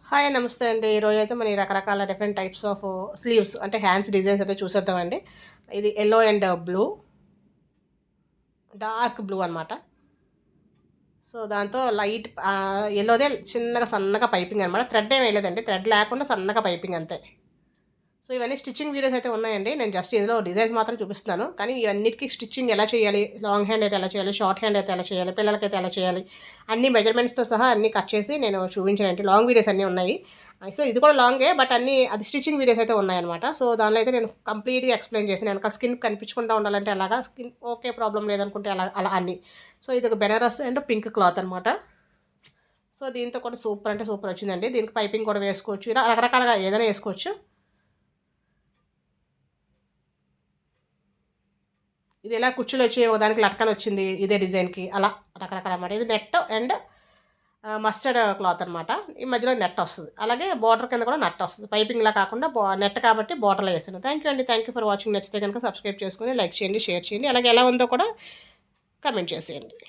Hi నమస్తే అండి. ఈరోజైతే మన ఈ రకరకాల డిఫరెంట్ టైప్స్ ఆఫ్ స్లీవ్స్ అంటే హ్యాండ్స్ డిజైన్స్ అయితే చూసేద్దామండి. ఇది yellow and blue, dark blue అనమాట. సో, దాంతో లైట్ యెల్లోదే చిన్నగా సన్నగా పైపింగ్ అనమాట. థ్రెడ్ ఏమి వేయలేదండి. థ్రెడ్ లేకుండా సన్నగా పైపింగ్ అంతే. సో, ఇవన్నీ స్టిచ్చింగ్ వీడియోస్ అయితే ఉన్నాయండి. నేను జస్ట్ ఇందులో డిజైన్స్ మాత్రం చూపిస్తున్నాను. కానీ ఇవన్నిటికి స్టిచ్చింగ్ ఎలా చేయాలి, లాంగ్ హ్యాండ్ అయితే ఎలా చేయాలి, షార్ట్ హ్యాండ్ అయితే ఎలా చేయాలి, పిల్లలకైతే ఎలా చేయాలి, అన్ని మెజర్మెంట్స్‌తో సహా అన్నీ కట్ చేసి నేను చూపించానండి. లాంగ్ వీడియోస్ అన్నీ ఉన్నాయి. సో, ఇది కూడా లాంగే బట్ అన్నీ అది స్టిచ్చింగ్ వీడియోస్ అయితే ఉన్నాయన్నమాట. సో, దానిలో అయితే నేను కంప్లీట్‌గా ఎక్స్‌ప్లెయిన్ చేశాను. వెనకాల స్కిన్ కనిపించకుండా ఉండాలంటే ఎలాగా, స్కిన్ ఓకే ప్రాబ్లమ్ లేదనుకుంటే అలా అన్నీ. సో, ఇది ఒక బెనారస్ అండ్ పింక్ క్లాత్ అనమాట. సో, దీంతో కూడా సూపర్ అంటే సూపర్ వచ్చిందండి. దీనికి పైపింగ్ కూడా వేసుకోవచ్చు. ఇలా రకరకాలుగా ఏదైనా వేసుకోవచ్చు. ఇది ఇలా కుచ్చులు వచ్చి ఒకదానికి లట్కన్ వచ్చింది ఇదే డిజైన్‌కి అలా రకరకాల అనమాట. ఇది నెట్ అండ్ మస్టర్డ్ క్లాత్ అనమాట. ఈ మధ్యలో నెట్ వస్తది. అలాగే బోర్డర్ కింద కూడా నెట్ వస్తది. పైపింగ్‌లా కాకుండా నెట్ కాబట్టి బోర్డర్‌లో వేసాను. థాంక్ యూ అండి. Thank you for watching. నచ్చితే గనుక సబ్స్క్రైబ్ చేసుకొని లైక్ చేయండి, షేర్ చేయండి. అలాగే ఎలా ఉందో కూడా కామెంట్ చేసేయండి.